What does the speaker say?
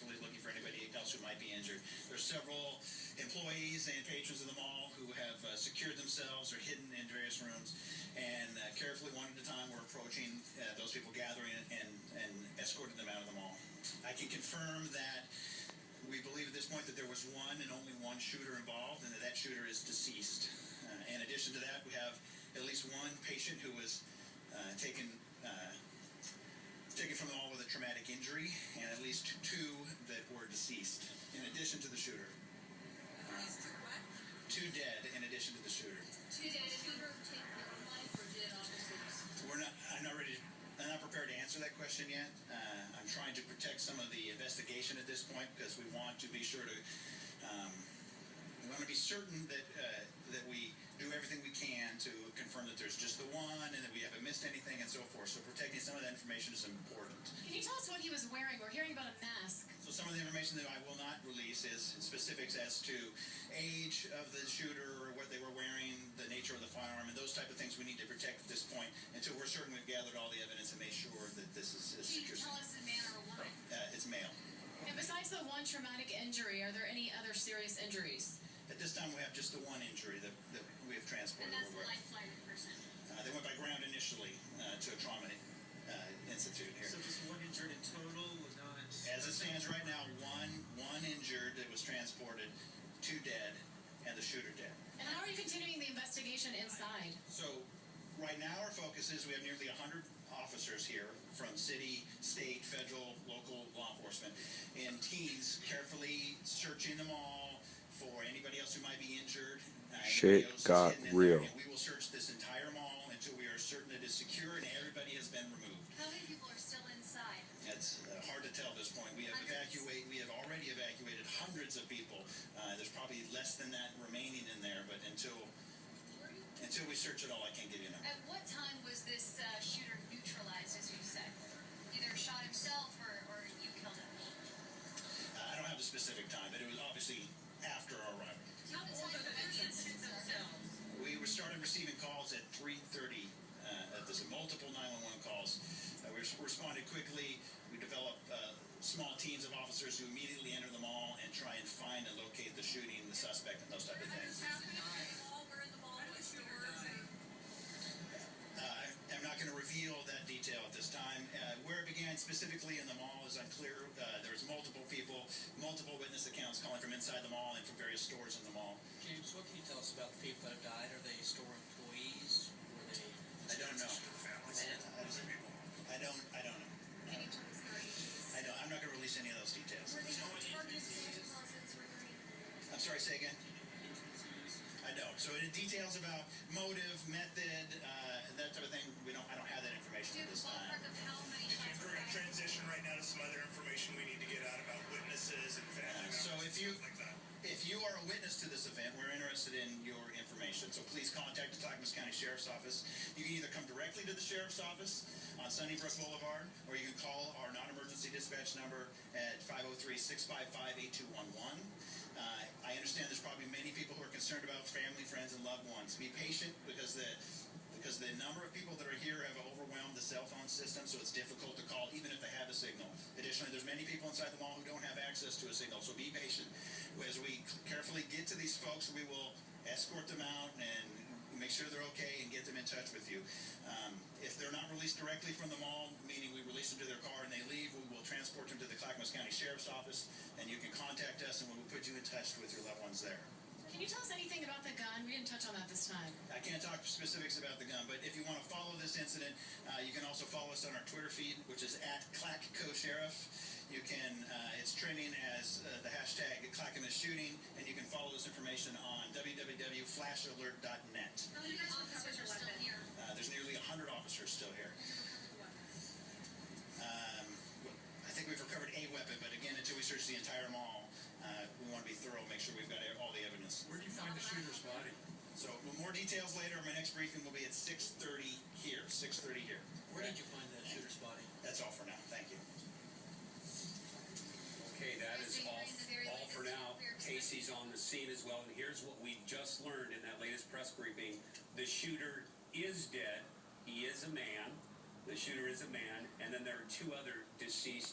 carefully looking for anybody else who might be injured. There's several employees and patrons of the mall who have secured themselves or hidden in various rooms, and carefully, one at a time, we're approaching those people gathering and escorting them out of the mall. I can confirm that we believe at this point that there was one and only one shooter involved, and that shooter is deceased. In addition to that, we have at least one patient who was taken from the mall with a traumatic injury, and at least two that were deceased, in addition to the shooter. Two dead in addition to the shooter. Two dead. Did shooter take their own life, or did officers? I'm not prepared to answer that question yet. I'm trying to protect some of the investigation at this point because we want to be sure to. We want to be certain that that we do everything we can to confirm that there's just the one and that we haven't missed anything and so forth. So protecting some of that information is important. Can you tell us what he was wearing? We're hearing about a mask. So some of the information that I will not release is specifics as to age of the shooter or what they were wearing, the nature of the firearm, and those type of things we need to protect at this point until we're certain we've gathered all the evidence and made sure that this is secure. Can you tell us a man or a woman? It's male. And besides the one traumatic injury, are there any other serious injuries? At this time, we have just the one injury that we have transported. And that's the life-flighted person? They went by ground initially to a trauma institute here. So just one injured in total? Not... As it stands right now, one injured that was transported, two dead, and the shooter dead. And how are you continuing the investigation inside? So right now our focus is we have nearly 100 officers here from city, state, federal, local law enforcement, and teams carefully searching them all for anybody else who might be injured. Shit got real. We will search this entire mall until we are certain it is secure and everybody has been removed. How many people are still inside? It's hard to tell at this point. We have already evacuated hundreds of people. There's probably less than that remaining in there, but until we search it all, I can't give you a number. At what time was this shooter neutralized, as you said? Either shot himself or you killed him? I don't have the specific time, but it was obviously after our arrival. Tell the time of the incidents themselves. We started receiving calls at 3:30. There's multiple 911 calls. We responded quickly. We developed small teams of officers who immediately enter the mall and try and find and locate the shooting, the suspect, and those type of things. I'm not going to reveal that detail at this time. Where it began specifically in the mall is unclear. There was multiple people, multiple witness accounts calling from inside the mall and from various stores in the mall. James, what can you tell us about the people that have died? Are they store employees? Were they... I don't know. I don't know. Can you tell us their ages? I'm not going to release any of those details. Were they targeted Santa Clauses? I'm sorry, say again? I don't. So any details about motive, method, that type of thing, I don't have that information at this time. Do you have a ballpark of how many shots We're going to transition right now to some other information we need to get out about witnesses and family members. So if you are a witness to this event, we're interested in your information. So please contact the Clackamas County Sheriff's Office. You can either come directly to the Sheriff's Office on Sunnybrook Boulevard, or you can call our non-emergency dispatch number at 503-655-8211. I understand there's probably many people who are concerned about family, friends, and loved ones. Be patient because the number of people that are here have overwhelmed the cell phone system, so it's difficult to call even if they have a signal. Additionally, there's many people inside the mall who don't have access to a signal, so be patient. As we carefully get to these folks, we will escort them out and make sure they're okay and get them in touch with you. If they're not released directly from the mall, meaning we release them to their car and they leave, we will transport them to the Clackamas County Sheriff's Office, and you can contact us and we will put you in touch with your loved ones there. Can you tell us anything about the gun? We didn't touch on that this time. I can't talk specifics about the gun, but if you want to follow this incident, you can also follow us on our Twitter feed, which is @ClackCoSheriff. You can, it's trending as the hashtag Clackamas shooting, and you can follow this information on www.flashalert.net. How many officers are still here? There's nearly 100 officers still here. I think we've recovered a weapon, but again, until we search the entire mall, we want to be thorough, make sure we've got all the evidence. Where do you find the shooter's body? So more details later. My next briefing will be at 6:30 here. 6:30 here. Where did you find that shooter's body? That's all for now. Thank you. Okay, that is all for now. Casey's on the scene as well, and here's what we just learned in that latest press briefing. The shooter is dead. He is a man. The shooter is a man, and then there are two other deceased